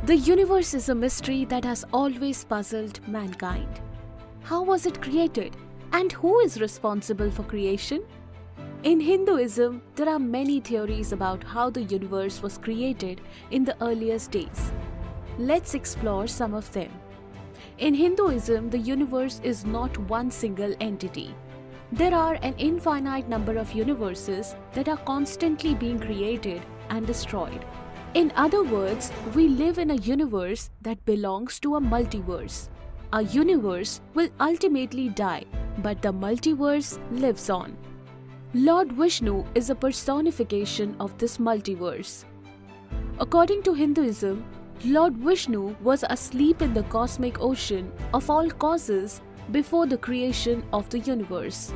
The universe is a mystery that has always puzzled mankind. How was it created? And who is responsible for creation? In Hinduism, there are many theories about how the universe was created in the earliest days. Let's explore some of them. In Hinduism, the universe is not one single entity. There are an infinite number of universes that are constantly being created and destroyed. In other words, we live in a universe that belongs to a multiverse. A universe will ultimately die, but the multiverse lives on. Lord Vishnu is a personification of this multiverse. According to Hinduism, Lord Vishnu was asleep in the cosmic ocean of all causes before the creation of the universe.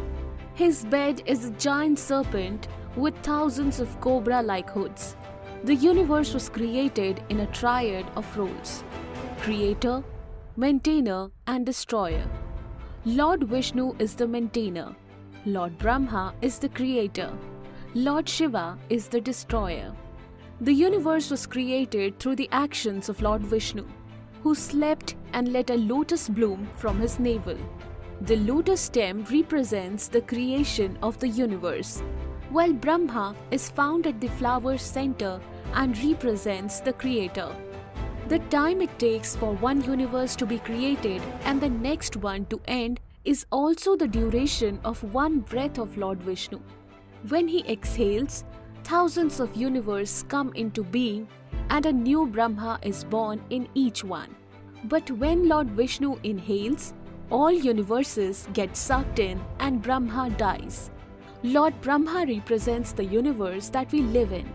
His bed is a giant serpent with thousands of cobra-like hoods. The universe was created in a triad of roles: creator, maintainer, and destroyer. Lord Vishnu is the maintainer. Lord Brahma is the creator. Lord Shiva is the destroyer. The universe was created through the actions of Lord Vishnu, who slept and let a lotus bloom from his navel. The lotus stem represents the creation of the universe, while Brahma is found at the flower's center and represents the creator. The time it takes for one universe to be created and the next one to end is also the duration of one breath of Lord Vishnu. When he exhales, thousands of universes come into being and a new Brahma is born in each one. But when Lord Vishnu inhales, all universes get sucked in and Brahma dies. Lord Brahma represents the universe that we live in.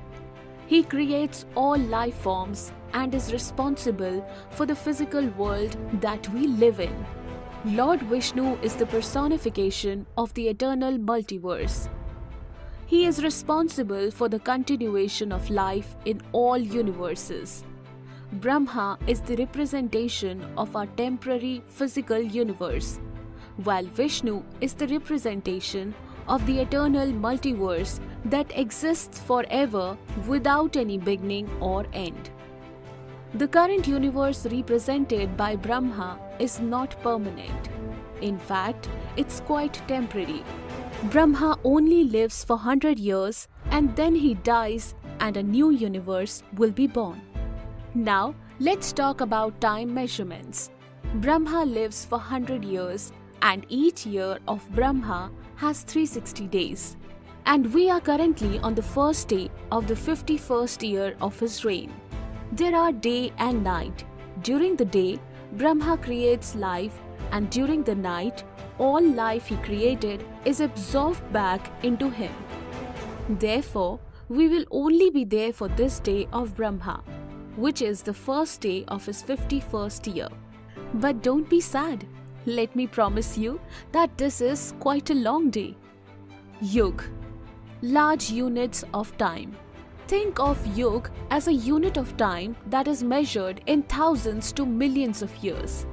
He creates all life forms and is responsible for the physical world that we live in. Lord Vishnu is the personification of the eternal multiverse. He is responsible for the continuation of life in all universes. Brahma is the representation of our temporary physical universe, while Vishnu is the representation of the eternal multiverse that exists forever without any beginning or end. The current universe represented by Brahma is not permanent. In fact, it's quite temporary. Brahma only lives for 100 years and then he dies and a new universe will be born. Now, let's talk about time measurements. Brahma lives for 100 years and each year of Brahma has 360 days. And we are currently on the first day of the 51st year of his reign. There are day and night. During the day, Brahma creates life, and during the night, all life he created is absorbed back into him. Therefore, we will only be there for this day of Brahma, which is the first day of his 51st year. But don't be sad. Let me promise you that this is quite a long day. Yug, large units of time. Think of Yug as a unit of time that is measured in thousands to millions of years.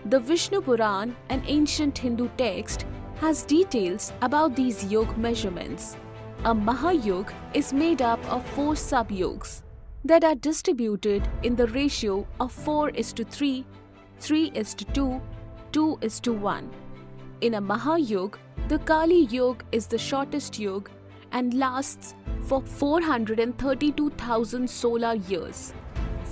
The Vishnu Puran, an ancient Hindu text, has details about these Yug measurements. A Mahayug is made up of 4 sub-yugs that are distributed in the ratio of 4:3, 3:2, 2:1. In a Mahayug, the Kali Yug is the shortest yug and lasts for 432,000 solar years,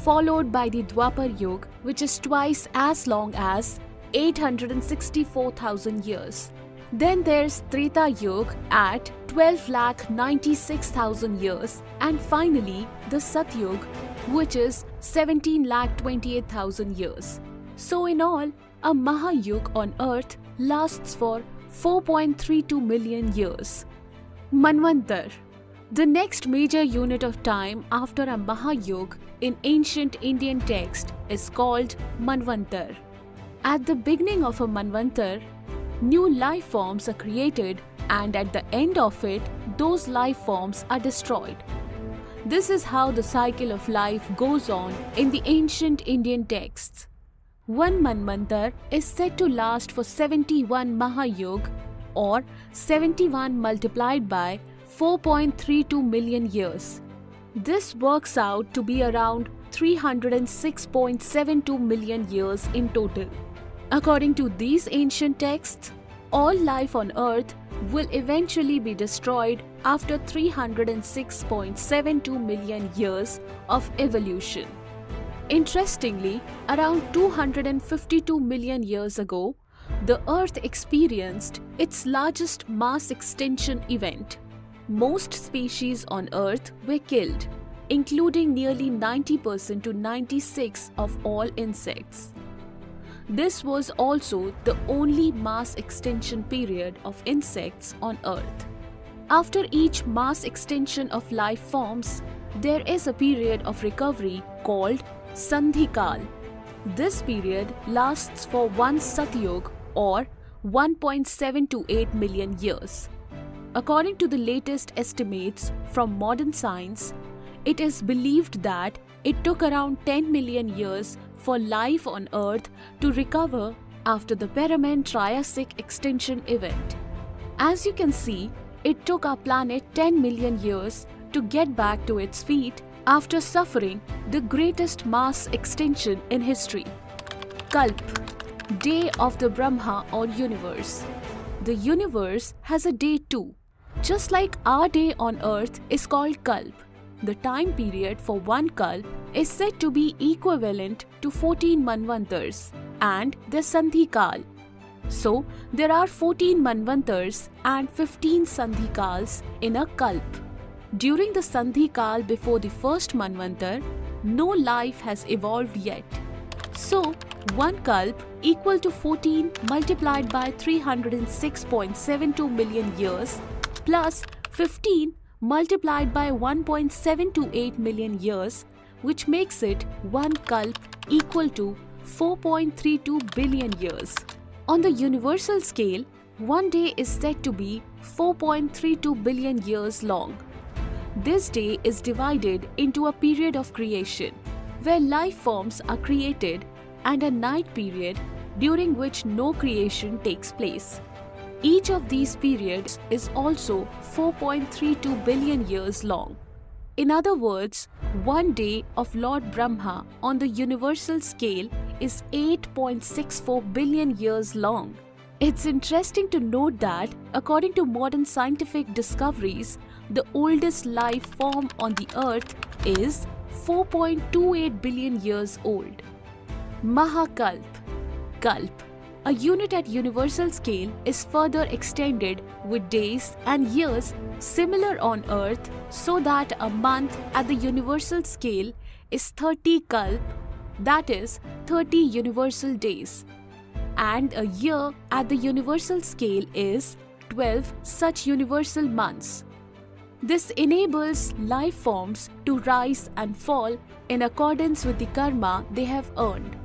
followed by the Dwapar Yug, which is twice as long as 864,000 years. Then there's Treta Yug at 12,96,000 years, and finally the Satyug, which is 17,28,000 years. So in all, a Mahayug on Earth lasts for 4.32 million years. Manvantar, the next major unit of time after a Mahayug in ancient Indian text, is called Manvantar. At the beginning of a Manvantar, new life forms are created, and at the end of it, those life forms are destroyed. This is how the cycle of life goes on in the ancient Indian texts. One Manvantar is said to last for 71 Mahayug, or 71 multiplied by 4.32 million years. This works out to be around 306.72 million years in total. According to these ancient texts, all life on Earth will eventually be destroyed after 306.72 million years of evolution. Interestingly, around 252 million years ago, the Earth experienced its largest mass extinction event. Most species on Earth were killed, including nearly 90% to 96% of all insects. This was also the only mass extinction period of insects on Earth. After each mass extinction of life forms, there is a period of recovery called Sandhikal. This period lasts for one Satyug or 1.728 million years. According to the latest estimates from modern science, it is believed that it took around 10 million years for life on Earth to recover after the Permian-Triassic extinction event. As you can see, it took our planet 10 million years to get back to its feet after suffering the greatest mass extinction in history. Kalp, Day of the Brahma or universe. The universe has a day too. Just like our day on Earth is called Kalp, the time period for one Kalp is said to be equivalent to 14 Manvantars and their Sandhikal. So, there are 14 Manvantars and 15 Sandhikals in a Kalp. During the Sandhikal before the first Manvantar, no life has evolved yet. So, one Kalp equal to 14 multiplied by 306.72 million years plus 15 multiplied by 1.728 million years, which makes it one Kalp equal to 4.32 billion years. On the universal scale, one day is said to be 4.32 billion years long. This day is divided into a period of creation, where life forms are created, and a night period during which no creation takes place. Each of these periods is also 4.32 billion years long. In other words, one day of Lord Brahma on the universal scale is 8.64 billion years long. It's interesting to note that, according to modern scientific discoveries, the oldest life form on the Earth is 4.28 billion years old. Mahakalp, Kalp, a unit at universal scale, is further extended with days and years similar on Earth, so that a month at the universal scale is 30 Kalp, that is 30 universal days, and a year at the universal scale is 12 such universal months. This enables life forms to rise and fall in accordance with the karma they have earned.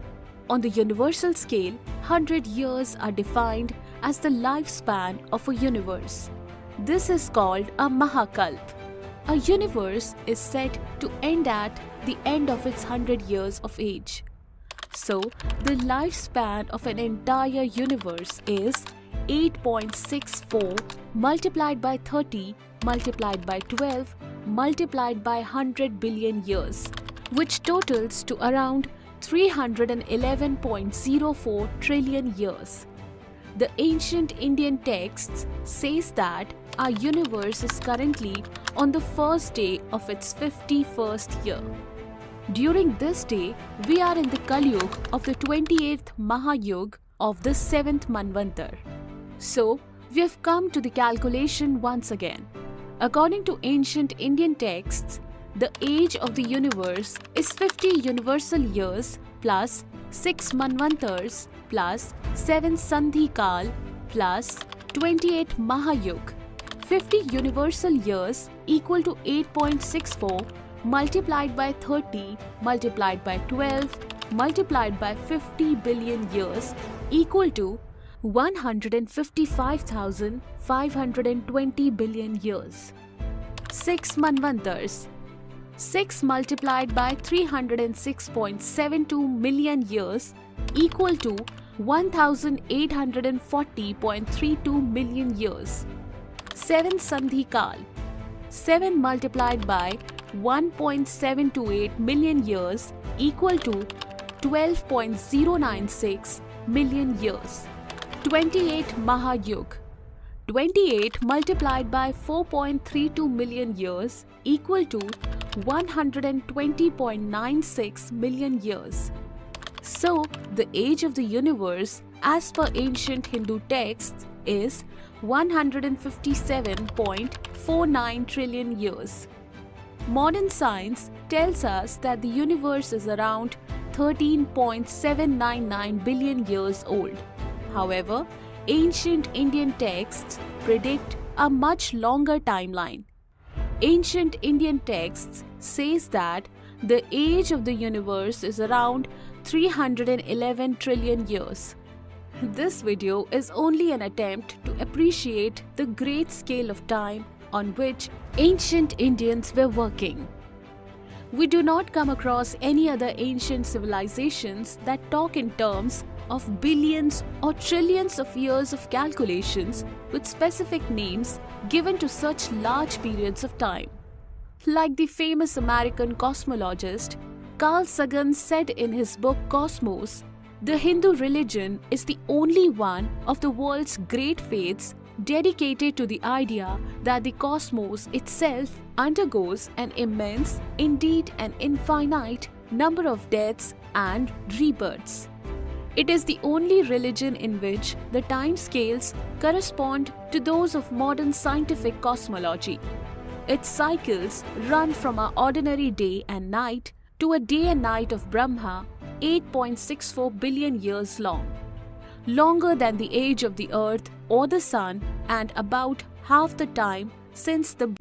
On the universal scale, 100 years are defined as the lifespan of a universe. This is called a Mahakalp. A universe is said to end at the end of its 100 years of age. So, the lifespan of an entire universe is 8.64 multiplied by 30 multiplied by 12 multiplied by 100 billion years, which totals to around 311.04 trillion years. The ancient Indian texts says that our universe is currently on the first day of its 51st year. During this day, we are in the Kalyug of the 28th Mahayug of the 7th Manvantar. So, we have come to the calculation once again. According to ancient Indian texts, the age of the universe is 50 universal years plus 6 Manvantars plus 7 Sandhikal plus 28 Mahayug. 50 universal years equal to 8.64 multiplied by 30 multiplied by 12 multiplied by 50 billion years equal to 155,520 billion years. 6 Manvantars. 6 multiplied by 306.72 million years equal to 1840.32 million years. 7 Sandhikal. 7 multiplied by 1.728 million years equal to 12.096 million years. 28 Mahayug. 28 multiplied by 4.32 million years equal to 120.96 million years. So, the age of the universe as per ancient Hindu texts is 157.49 trillion years. Modern science tells us that the universe is around 13.799 billion years old. However, ancient Indian texts predict a much longer timeline. Ancient Indian texts says that the age of the universe is around 311 trillion years. This video is only an attempt to appreciate the great scale of time on which ancient Indians were working. We do not come across any other ancient civilizations that talk in terms of billions or trillions of years of calculations with specific names given to such large periods of time. Like the famous American cosmologist Carl Sagan said in his book Cosmos, the Hindu religion is the only one of the world's great faiths dedicated to the idea that the cosmos itself undergoes an immense, indeed an infinite, number of deaths and rebirths. It is the only religion in which the time scales correspond to those of modern scientific cosmology. Its cycles run from our ordinary day and night to a day and night of Brahma, 8.64 billion years long, longer than the age of the earth or the sun, and about half the time since the